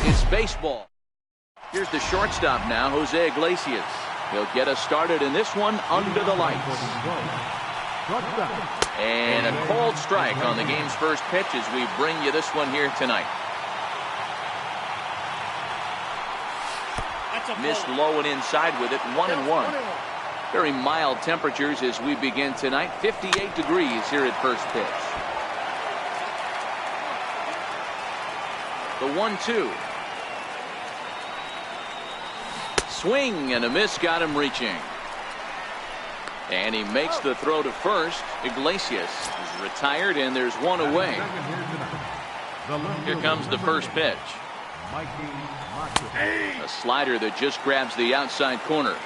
It's baseball. Here's the shortstop now, Jose Iglesias. He'll get us started in this one under the lights. And a cold strike on the game's first pitch as we bring you this one here tonight. Missed low and inside with it, 1-1. Very mild temperatures as we begin tonight. 58 degrees here at first pitch. The 1-2. Swing and a miss, got him reaching. And he makes the throw to first. Iglesias is retired, and there's one away. Here comes the first pitch. A slider that just grabs the outside corner.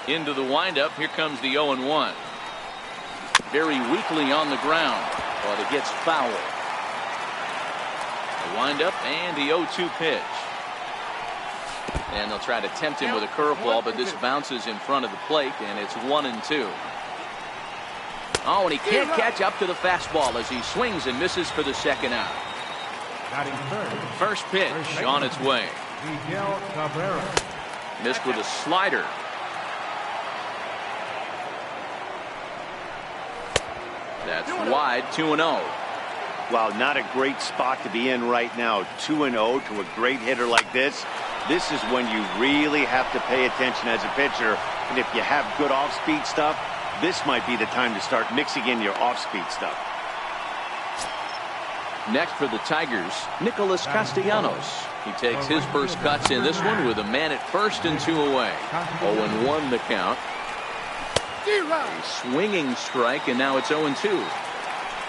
Into the windup. Here comes the 0-1. Very weakly on the ground, but it gets foul. The windup and the 0-2 pitch. And they'll try to tempt him with a curveball, but this bounces in front of the plate, and it's 1-2. Oh, and he can't catch up to the fastball as he swings and misses for the second out. First pitch on its way. Missed with a slider. That's wide, 2-0. Wow, not a great spot to be in right now. 2-0 to a great hitter like this. This is when you really have to pay attention as a pitcher. And if you have good off-speed stuff, this might be the time to start mixing in your off-speed stuff. Next for the Tigers, Nicholas Castellanos. He takes his first cuts in this one with a man at first and 2 away. 0-1 the count. A swinging strike, and now it's 0-2.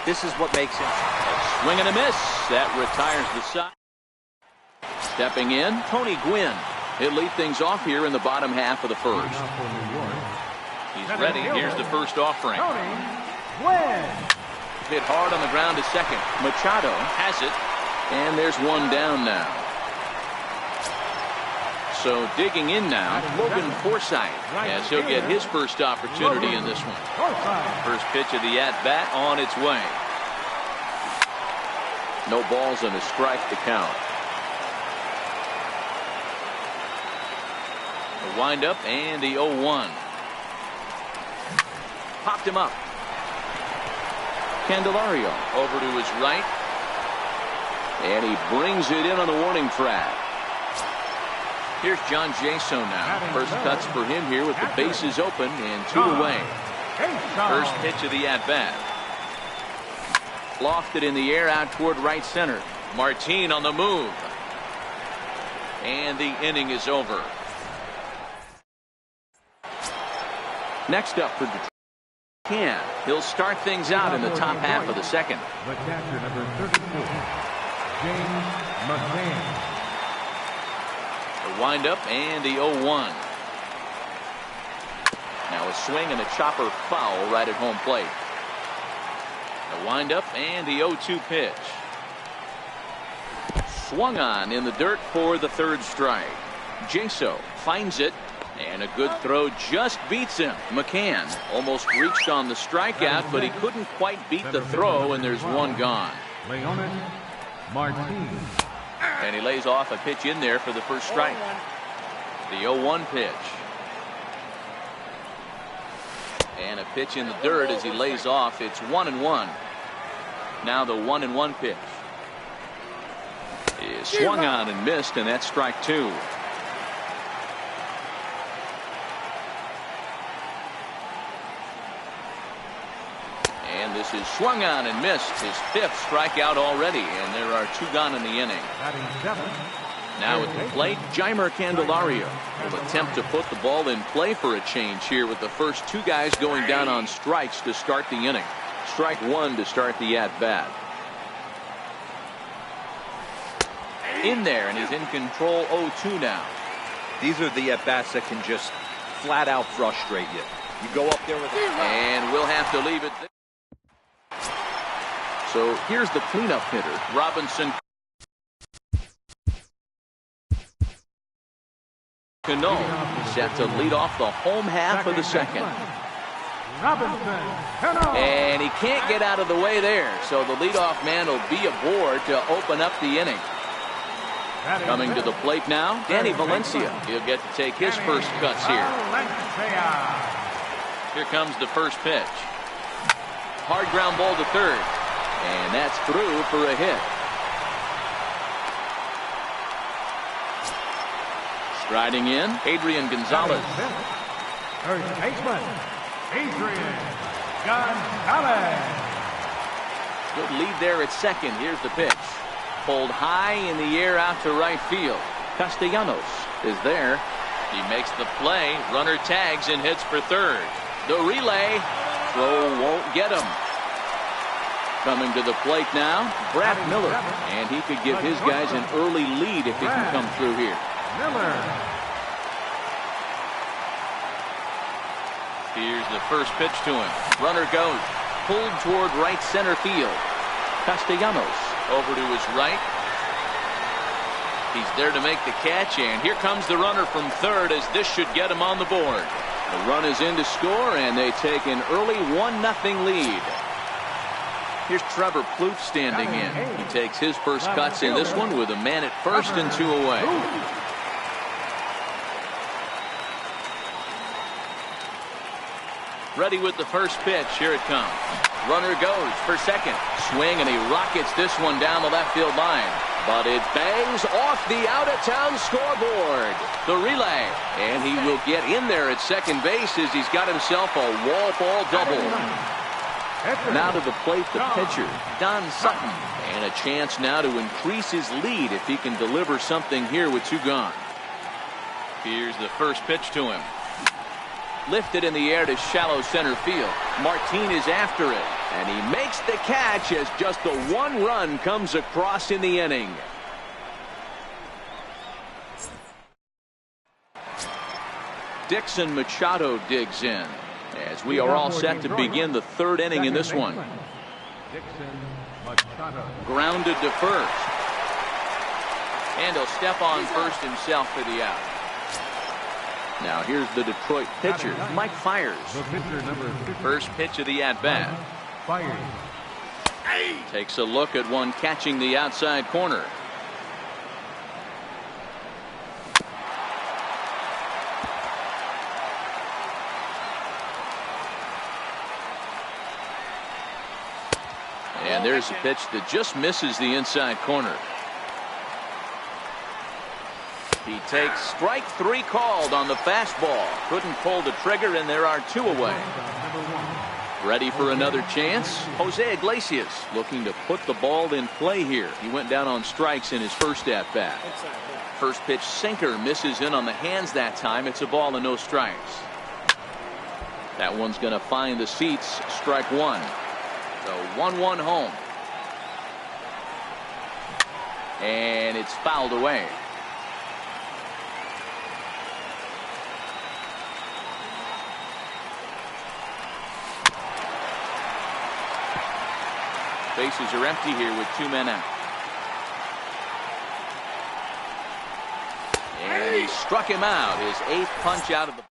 This is what makes him. A swing and a miss. That retires the side. Stepping in, Tony Gwynn. He'll lead things off here in the bottom half of the first. He's ready. Here's the first offering. Hit hard on the ground to second. Machado has it, and there's one down now. So digging in now, Logan Forsythe, as he'll get his first opportunity in this one. First pitch of the at-bat on its way. No balls and a strike to count. The windup and the 0-1. Popped him up. Candelario over to his right. And he brings it in on the warning track. Here's John Jaso now. First cuts for him here with the bases open and 2 away. First pitch of the at-bat. Lofted in the air out toward right center. Martin on the move. And the inning is over. Next up for Detroit, he'll start things out in the top half of the second. The catcher, number 34, James McMahon. The windup and the 0-1. Now a swing and a chopper foul right at home plate. The windup and the 0-2 pitch. Swung on in the dirt for the third strike. Jaso finds it. And a good throw just beats him. McCann almost reached on the strikeout, but he couldn't quite beat the throw, and there's one gone. And he lays off a pitch in there for the first strike. The 0-1 pitch. And a pitch in the dirt as he lays off. It's 1-1. Now the 1-1 pitch. Is swung on and missed, and that's strike 2. And this is swung on and missed. His 5th strikeout already, and there are 2 gone in the inning. Now at the plate, Jeimer Candelario will attempt to put the ball in play for a change here with the first 2 guys going down on strikes to start the inning. Strike 1 to start the at-bat. In there, and he's in control 0-2 now. These are the at-bats that can just flat out frustrate you. You go up there with it. And we'll have to leave it there. So here's the cleanup hitter, Robinson Cano, set to lead off the home half of the second. And he can't get out of the way there, so the leadoff man will be aboard to open up the inning. Coming to the plate now, Danny Valencia. He'll get to take his first cuts here. Here comes the first pitch. Hard ground ball to third. And that's through for a hit. Striding in, Adrian Gonzalez. First baseman, Adrian Gonzalez. Good lead there at second. Here's the pitch. Pulled high in the air out to right field. Castellanos is there. He makes the play. Runner tags and hits for third. The relay. Throw won't get him. Coming to the plate now, Brad Miller. And he could give his guys an early lead if he can come through here. Miller. Here's the first pitch to him. Runner goes. Pulled toward right center field. Castellanos over to his right. He's there to make the catch, and here comes the runner from third as this should get him on the board. The run is in to score, and they take an early 1-0 lead. Here's Trevor Plouffe standing in. He takes his first cuts in this one with a man at first and 2 away. Ready with the first pitch. Here it comes. Runner goes for second. Swing, and he rockets this one down the left field line. But it bangs off the out-of-town scoreboard. The relay. And he will get in there at second base as he's got himself a wall ball double. Now to the plate, the pitcher, Don Sutton. And a chance now to increase his lead if he can deliver something here with 2 gone. Here's the first pitch to him. Lifted in the air to shallow center field. Martin is after it, and he makes the catch as just the 1 run comes across in the inning. Dixon Machado digs in as we are all set to begin the 3rd inning in this one. Grounded to first, and he'll step on first himself for the out. Now here's the Detroit pitcher, Mike Fiers. First pitch of the at-bat. Takes a look at one catching the outside corner. And there's a pitch that just misses the inside corner. He takes strike 3 called on the fastball. Couldn't pull the trigger, and there are 2 away. Ready for another chance? Jose Iglesias looking to put the ball in play here. He went down on strikes in his first at-bat. First pitch sinker misses in on the hands that time. It's a ball and no strikes. That one's going to find the seats. Strike 1. So 1-1 home. And it's fouled away. Bases are empty here with 2 men out. And he struck him out. His 8th punch out of the.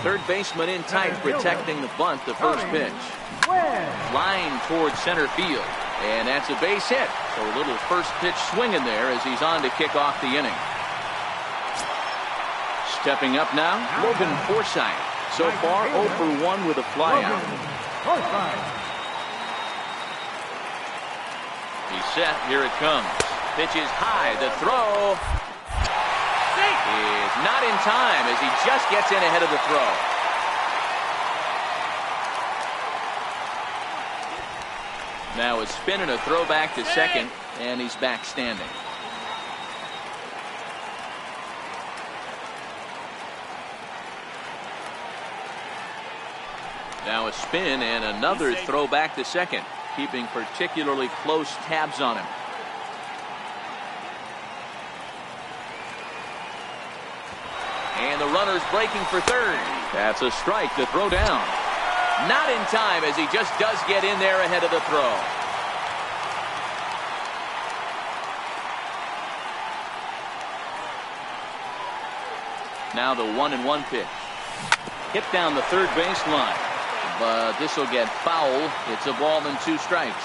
Third baseman in tight, protecting the bunt. The first pitch. Line towards center field. And that's a base hit. So a little first pitch swing in there as he's on to kick off the inning. Stepping up now, Logan Forsythe. So far 0 for 1 with a flyout. He's set. Here it comes. Pitch is high. The throw. is not in time as he just gets in ahead of the throw. Now a spin and a throw back to second, and he's back standing. Now a spin and another throw back to second, keeping particularly close tabs on him. And the runner's breaking for third. That's a strike to throw down. Not in time as he just does get in there ahead of the throw. Now the 1-1 pitch. Hit down the third baseline. But this will get foul. It's a ball and 2 strikes.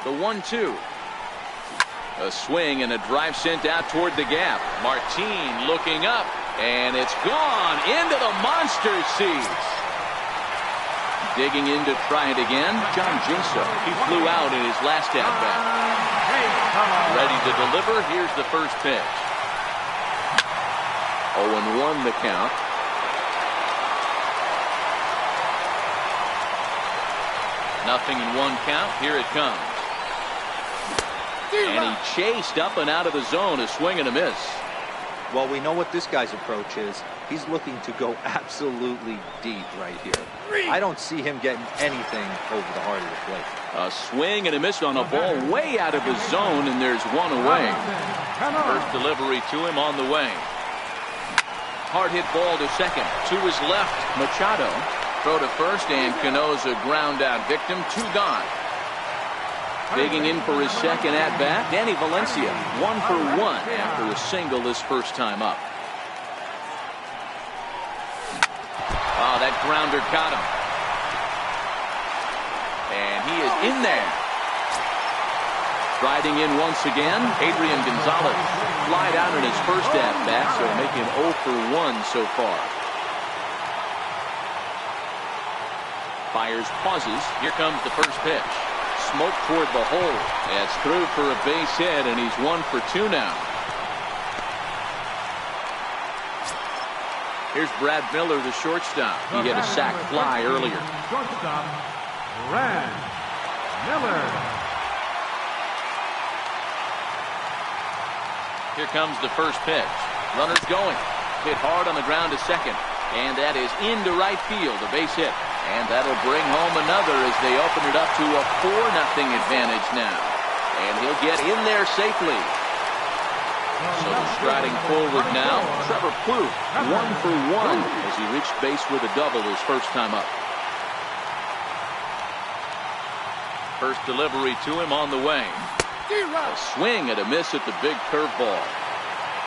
The 1-2. A swing and a drive sent out toward the gap. Martin looking up, and it's gone into the monster seats. Digging in to try it again, John Jaso. He flew out in his last at-bat. Ready to deliver. Here's the first pitch. 0-1 the count. Nothing in 1 count. Here it comes. And he chased up and out of the zone. A swing and a miss. Well, we know what this guy's approach is. He's looking to go absolutely deep right here. I don't see him getting anything over the heart of the plate. A swing and a miss on a ball way out of his zone, and there's 1 away. First delivery to him on the way. Hard hit ball to second. To his left, Machado. Throw to first, and Cano's a ground out victim. 2 gone. Digging in for his second at-bat, Danny Valencia, 1 for 1 after a single his first time up. Oh, that grounder caught him. And he is in there. Striding in once again, Adrian Gonzalez. Flied out in his first at-bat, so make him 0 for 1 so far. Fires pauses. Here comes the first pitch. Smoke toward the hole. It's through for a base hit, and he's 1 for 2 now. Here's Brad Miller, the shortstop. He hit a sac fly earlier. Shortstop, Brad Miller. Here comes the first pitch. Runner's going. Hit hard on the ground to second. And that is into right field, a base hit. And that'll bring home another as they open it up to a 4-0 advantage now. And he'll get in there safely. So striding forward now, Trevor Plouffe, 1 for 1 as he reached base with a double his first time up. First delivery to him on the way. A swing and a miss at the big curveball.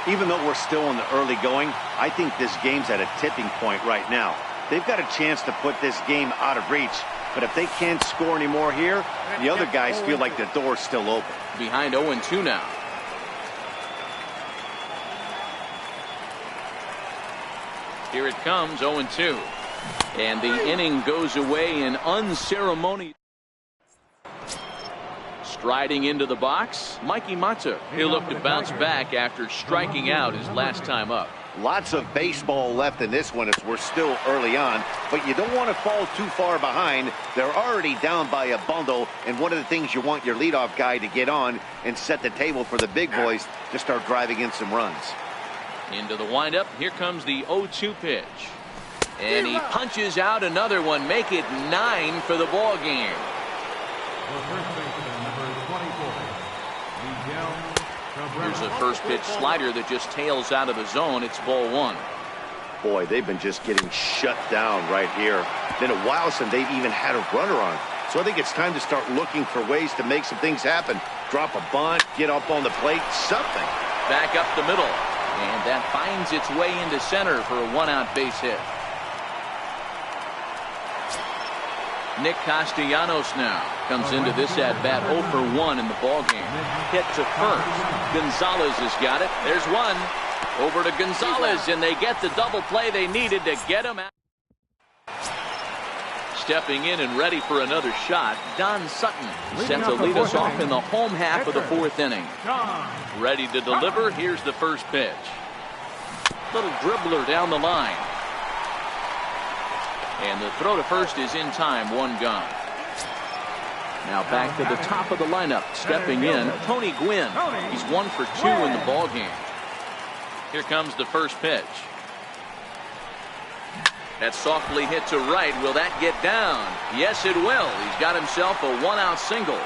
Even though we're still in the early going, I think this game's at a tipping point right now. They've got a chance to put this game out of reach, but if they can't score any more here, the other guys feel like the door's still open. Behind 0-2 now. Here it comes, 0-2. And the inning goes away in unceremonious. Striding into the box, Mikey Mata. He'll look to bounce back after striking out his last time up. Lots of baseball left in this one as we're still early on, but you don't want to fall too far behind. They're already down by a bundle, and one of the things you want your leadoff guy to get on and set the table for the big boys to start driving in some runs. Into the windup, here comes the 0-2 pitch. And he punches out another one, make it 9 for the ball game. Here's a first pitch slider that just tails out of the zone. It's ball 1. Boy, they've been just getting shut down right here. Been a while since they've even had a runner on. So I think it's time to start looking for ways to make some things happen. Drop a bunt, get up on the plate, something. Back up the middle. And that finds its way into center for a 1-out base hit. Nick Castellanos now comes into this at-bat 0 for 1 in the ballgame. Hit to first. Gonzalez has got it. There's one. Over to Gonzalez, and they get the double play they needed to get him out. stepping in and ready for another shot. Don Sutton set to lead us off in the home half of the fourth inning. Ready to deliver. Here's the first pitch. Little dribbler down the line. And the throw to first is in time. One gone. Now back to the top of the lineup. Stepping in, Tony Gwynn. He's 1 for 2 in the ballgame. Here comes the first pitch. That's softly hit to right. Will that get down? Yes, it will. He's got himself a one-out single.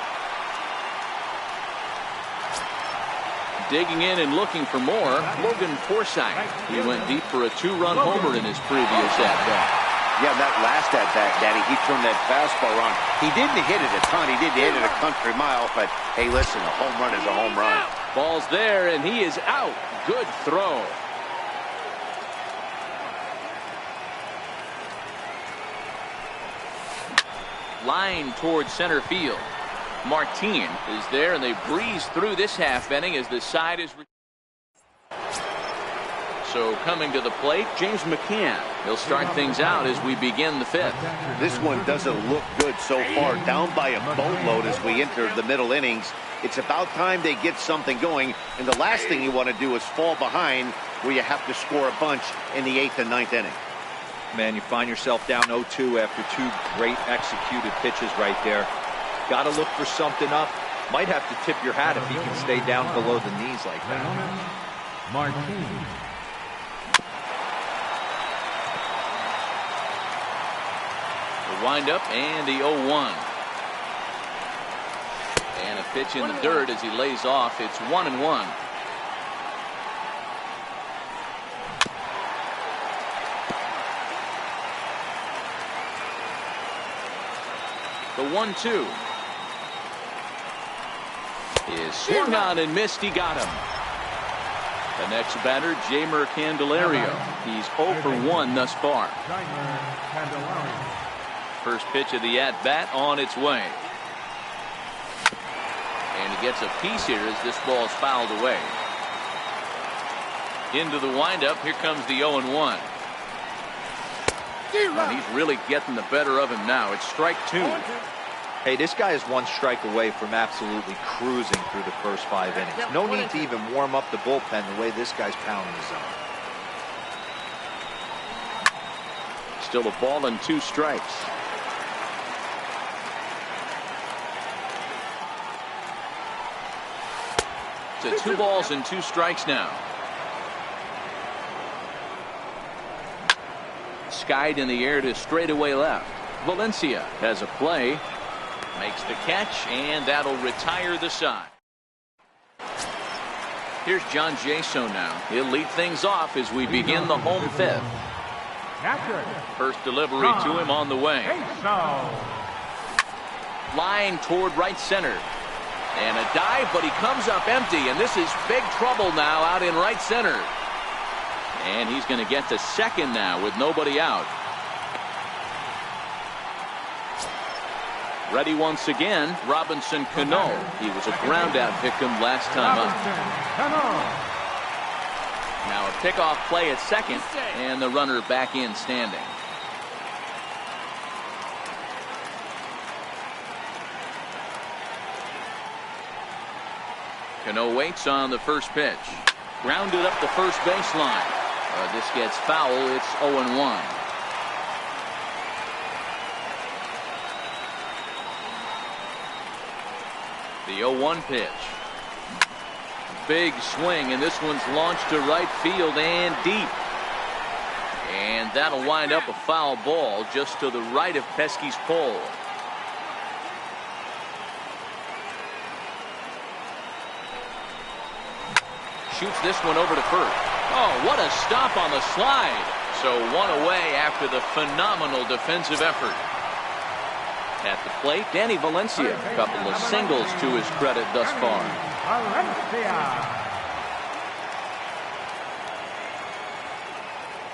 Digging in and looking for more, Logan Forsythe. He went deep for a 2-run homer in his previous at-bat. Yeah, that last at-bat, Daddy, he turned that fastball on. He didn't hit it a ton. He didn't hit it a country mile, but hey, listen, a home run is a home run. Ball's there, and he is out. Good throw. Line towards center field. Martin is there, and they breeze through this half inning as the side is. So coming to the plate, James McCann. He'll start things out as we begin the fifth. This one doesn't look good so far. Down by a boatload as we enter the middle innings. It's about time they get something going, and the last thing you want to do is fall behind where you have to score a bunch in the 8th and 9th inning. Man, you find yourself down 0-2 after 2 great executed pitches right there. Got to look for something up. Might have to tip your hat if he can stay down below the knees like that. Martin. The windup and the 0-1. And a pitch in the dirt as he lays off. It's 1-1. The 1-2 is swung on and missed. He got him. The next batter, Jeimer Candelario. He's 0 for 1 thus far. First pitch of the at-bat on its way. And he gets a piece here as this ball is fouled away. Into the windup. Here comes the 0-1. And he's really getting the better of him now. It's strike 2. Hey, this guy is 1 strike away from absolutely cruising through the first 5 innings. No need to even warm up the bullpen the way this guy's pounding the zone. Still a ball and 2 strikes. To 2 balls and 2 strikes now. Skied in the air to straightaway left. Valencia has a play. Makes the catch, and that'll retire the side. Here's John Jaso now. He'll lead things off as we begin the home fifth. First delivery to him on the way. Line toward right center. And a dive, but he comes up empty, and this is big trouble now out in right center. And he's going to get to second now with nobody out. Ready once again, Robinson Cano. He was a ground out victim last time up. Now a pickoff play at second, and the runner back in standing. Cano waits on the first pitch. Grounded up the first baseline. This gets foul. It's 0-1. The 0-1 pitch. Big swing, and this one's launched to right field and deep. And that'll wind up a foul ball just to the right of Pesky's pole. Shoots this one over to first. Oh, what a stop on the slide. So 1 away after the phenomenal defensive effort. At the plate, Danny Valencia. A couple of singles to his credit thus far.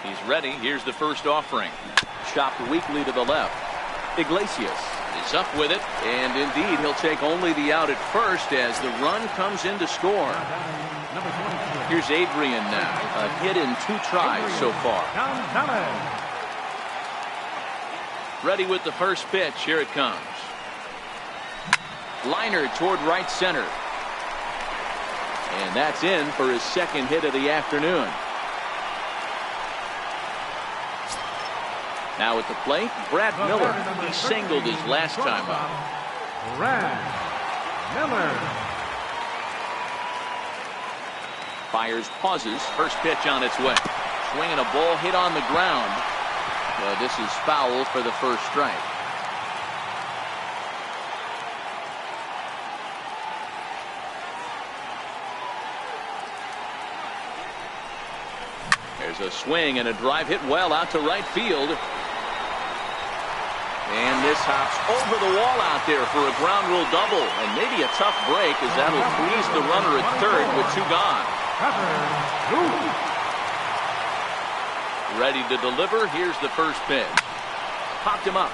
He's ready. Here's the first offering. Chopped weakly to the left. Iglesias is up with it, and indeed he'll take only the out at first as the run comes in to score. Here's Adrian now. A hit in 2 tries so far. Ready with the first pitch. Here it comes. Liner toward right center. And that's in for his second hit of the afternoon. Now at the plate, Brad Miller. He singled his last time up. Brad Miller. Fires, pauses. First pitch on its way. Swinging a ball hit on the ground. But this is foul for the first strike. There's a swing and a drive hit well out to right field. And this hops over the wall out there for a ground rule double. And maybe a tough break, as that'll freeze the runner at third with 2 gone. Ready to deliver. Here's the first pitch. Popped him up.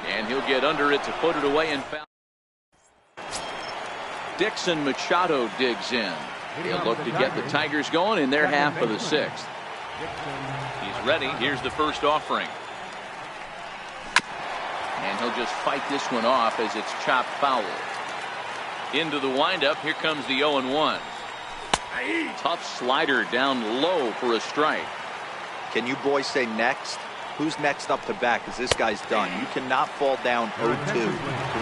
And he'll get under it to put it away and foul. Dixon Machado digs in. He'll look to get the Tigers going in their half of the 6th. He's ready. Here's the first offering. And he'll just fight this one off as it's chopped foul. Into the windup. Here comes the 0-1. Tough slider down low for a strike. Can you boys say next? Who's next up to bat? Because this guy's done. You cannot fall down 0-2 to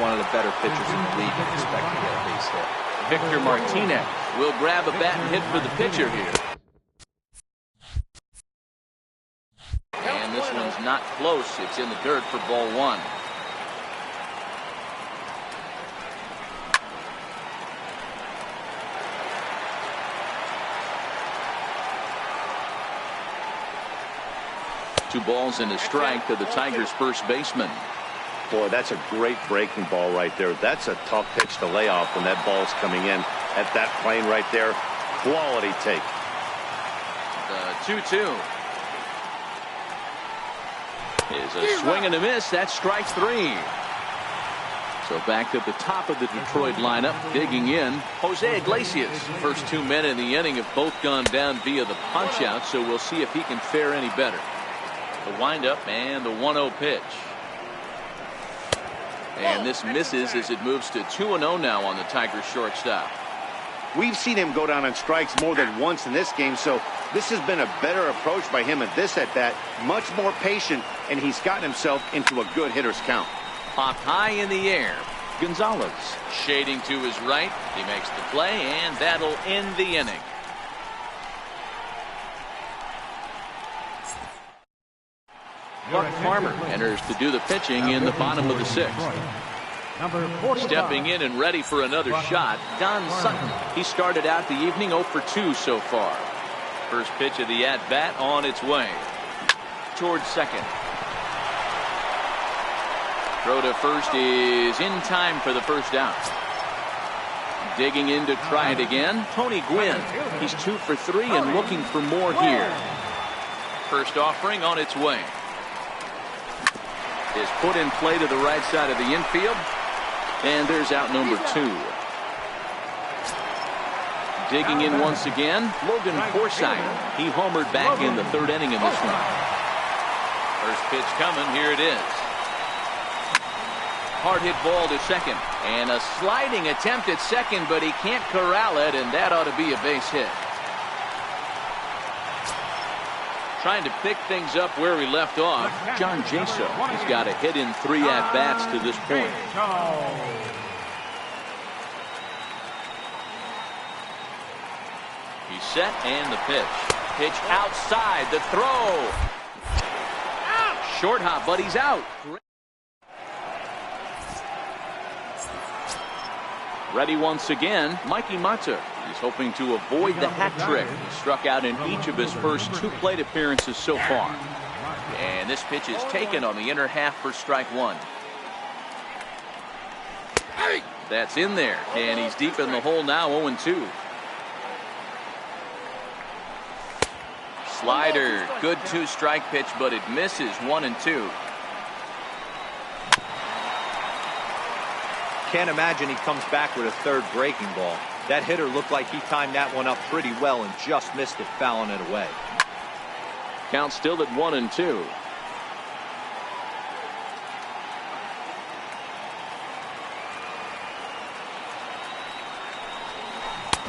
one of the better pitchers in the league and expect to get a base hit. Victor Martinez will grab a bat and hit for the pitcher here. And this one's not close. It's in the dirt for ball 1. Two balls and a strike to the Tigers' first baseman. Boy, that's a great breaking ball right there. That's a tough pitch to lay off when that ball's coming in at that plane right there. Quality take. The 2-2 is a swing and a miss. That's strike 3. So back to the top of the Detroit lineup, digging in, Jose Iglesias. First 2 men in the inning have both gone down via the punch out, so we'll see if he can fare any better. The windup and the 1-0 pitch. And this misses as it moves to 2-0 now on the Tigers shortstop. We've seen him go down on strikes more than once in this game, so this has been a better approach by him at this at bat. Much more patient, and he's gotten himself into a good hitter's count. Popped high in the air. Gonzalez shading to his right. He makes the play, and that'll end the inning. Buck Farmer enters to do the pitching in the bottom of the 6th. Stepping in and ready for another shot, Don Sutton. He started out the evening 0 for 2 so far. First pitch of the at-bat on its way. Towards second. Throw to first is in time for the first out. Digging in to try it again, Tony Gwynn. He's 2 for 3 and looking for more here. First offering on its way. Is put in play to the right side of the infield. And there's out number 2. Digging in once again, Logan Forsythe. He homered back in the 3rd inning in this one. First pitch coming. Here it is. Hard hit ball to second. And a sliding attempt at second, but he can't corral it, and that ought to be a base hit. Trying to pick things up where we left off, John Jaso. He's got a hit in 3 at-bats to this point. He's set, and the pitch. Pitch outside, the throw. Short hop, but he's out. Ready once again, Mikey Mata. He's hoping to avoid the hat trick. He struck out in each of his first 2 plate appearances so far. And this pitch is taken on the inner half for strike 1. That's in there, and he's deep in the hole now, 0-2. Slider, good 2-strike pitch, but it misses, 1-2. Can't imagine he comes back with a 3rd breaking ball. That hitter looked like he timed that one up pretty well and just missed it, fouling it away. Count still at 1-2.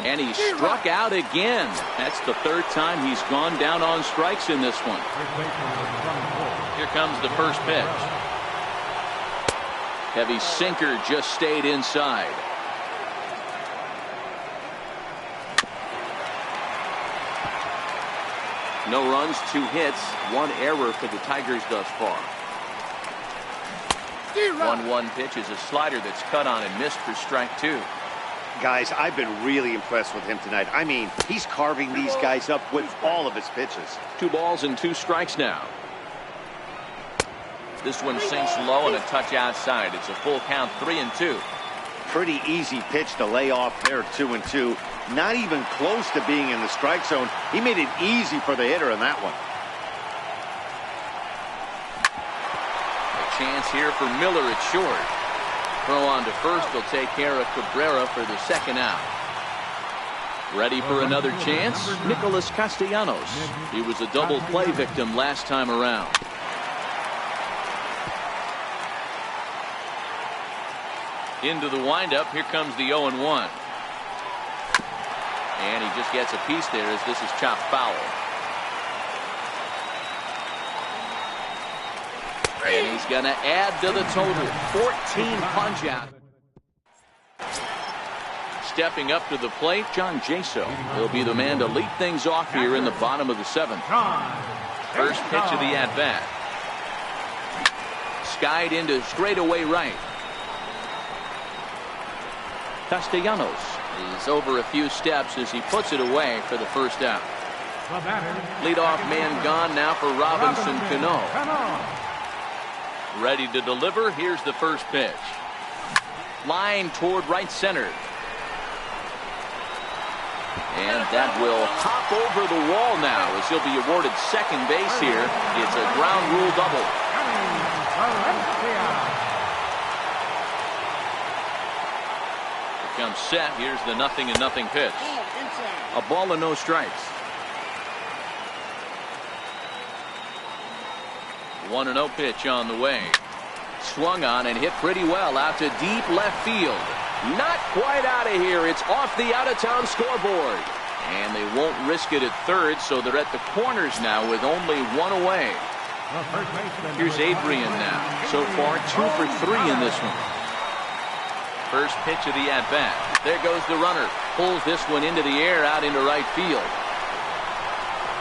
And he struck out again. That's the third time he's gone down on strikes in this one. Here comes the first pitch. Heavy sinker just stayed inside. No runs, 2 hits, 1 error for the Tigers thus far. 1-1 pitch is a slider that's cut on and missed for strike 2. Guys, I've been really impressed with him tonight. I mean, he's carving these guys up with all of his pitches. 2 balls and 2 strikes now. This one sinks low and a touch outside. It's a full count, 3-2. Pretty easy pitch to lay off there, 2-2. Not even close to being in the strike zone. He made it easy for the hitter in that one. A chance here for Miller at short. Throw on to first will take care of Cabrera for the second out. Ready for another chance? Nicholas Castellanos. He was a double play victim last time around. Into the windup. Here comes the 0-1. And he just gets a piece there as this is chopped foul. And he's going to add to the total. 14 punch out. Stepping up to the plate, John Jaso. He'll be the man to lead things off here in the bottom of the 7th. First pitch of the at-bat. Skied into straightaway right. Castellanos is over a few steps as he puts it away for the first out. Leadoff man gone now for Robinson Cano. Ready to deliver. Here's the first pitch. Line toward right center. And that will hop over the wall now as he'll be awarded second base here. It's a ground rule double. Here comes set. Here's the 0-0 pitch. A ball and no strikes. 1-0 pitch on the way. Swung on and hit pretty well out to deep left field. Not quite out of here. It's off the out-of-town scoreboard. And they won't risk it at third, so they're at the corners now with only 1 away. Here's Adrian now. So far, 2 for 3 in this one. First pitch of the at-bat. There goes the runner. Pulls this one into the air out into right field.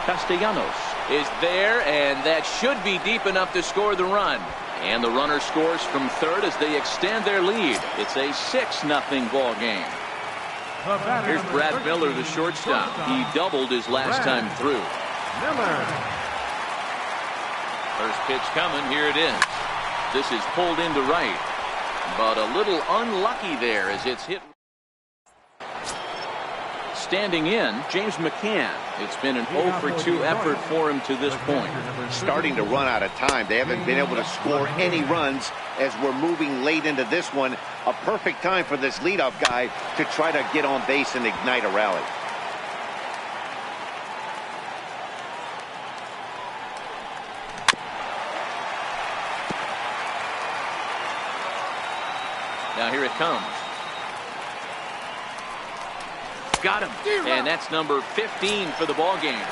Castellanos is there, and that should be deep enough to score the run. And the runner scores from third as they extend their lead. It's a 6-0 ball game. Here's Brad Miller, the shortstop. He doubled his last time through. First pitch coming. Here it is. This is pulled into right, but a little unlucky there as it's hit. Standing in, James McCann. It's been an 0 for 2 effort for him to this point. Starting to run out of time. They haven't been able to score any runs as we're moving late into this one. A perfect time for this leadoff guy to try to get on base and ignite a rally. Now here it comes. Got him. And that's number 15 for the ball game.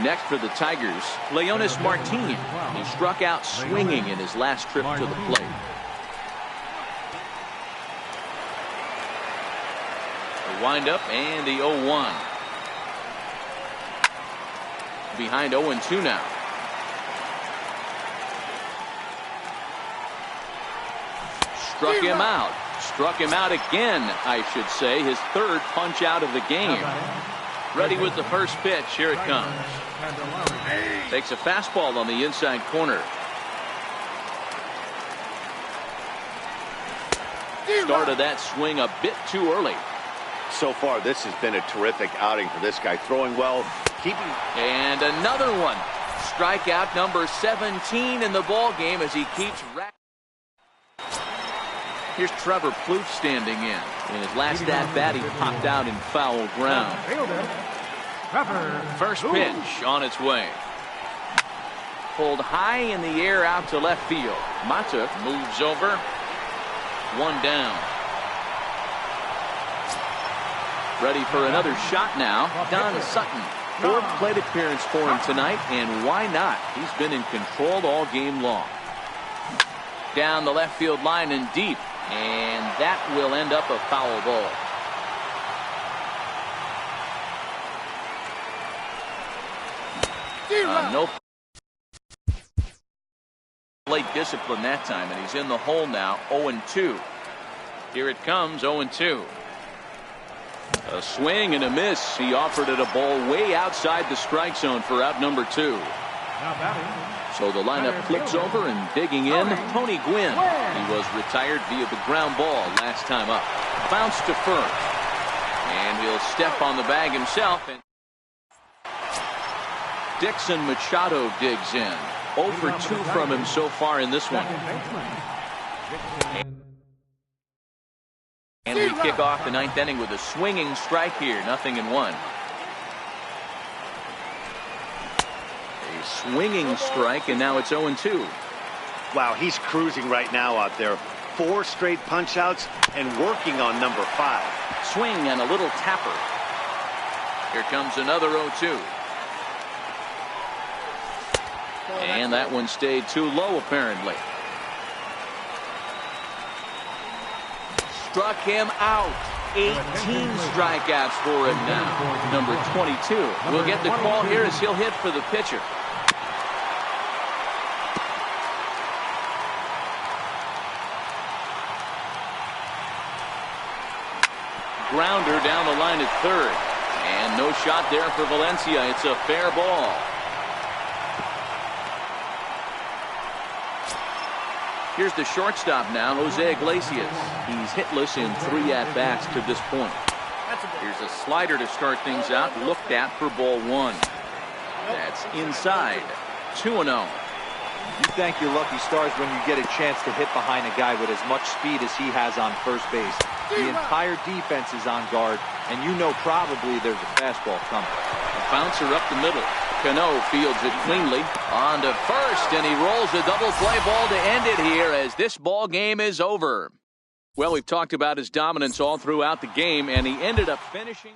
Next for the Tigers, Leonis Martin. He struck out swinging in his last trip to the plate. The windup and the 0-1. Behind 0-2 now. Struck him out. Struck him out again, I should say. His third punch out of the game. Ready with the first pitch. Here it comes. Takes a fastball on the inside corner. Started that swing a bit too early. So far, this has been a terrific outing for this guy. Throwing well, keeping. And another one. Strikeout number 17 in the ball game as he keeps racking. Here's Trevor Plouffe standing in. In his last at-bat, he popped out in foul ground. First pitch on its way. Pulled high in the air out to left field. Mata moves over. One down. Ready for another shot now. Don Sutton. Fourth plate appearance for him tonight, and why not? He's been in control all game long. Down the left field line and deep, and that will end up a foul ball. No late discipline that time, and he's in the hole now. 0-2. Here it comes. 0-2. A swing and a miss. He offered it a ball way outside the strike zone for out number 2. So the lineup flips over, and digging in, Tony Gwynn. He was retired via the ground ball last time up. Bounced to first, and he'll step on the bag himself. And Dixon Machado digs in. 0 for 2 from him so far in this one. And we kick off the 9th inning with a swinging strike here. 0-1. A swinging strike, and now it's 0-2. Wow, he's cruising right now out there. 4 straight punch outs and working on number 5. Swing and a little tapper. Here comes another 0-2. And that one stayed too low, apparently. Struck him out. 18 strikeouts for him now. Number 22. We'll get the call here as he'll hit for the pitcher. Grounder down the line at third. And no shot there for Valencia. It's a fair ball. Here's the shortstop now, Jose Iglesias. He's hitless in 3 at-bats to this point. Here's a slider to start things out, looked at for ball 1. That's inside. 2-0. You thank your lucky stars when you get a chance to hit behind a guy with as much speed as he has on first base. The entire defense is on guard, and you know probably there's a fastball coming. A bouncer up the middle. Cano fields it cleanly on to first, and he rolls a double play ball to end it here as this ball game is over. Well, we've talked about his dominance all throughout the game, and he ended up finishing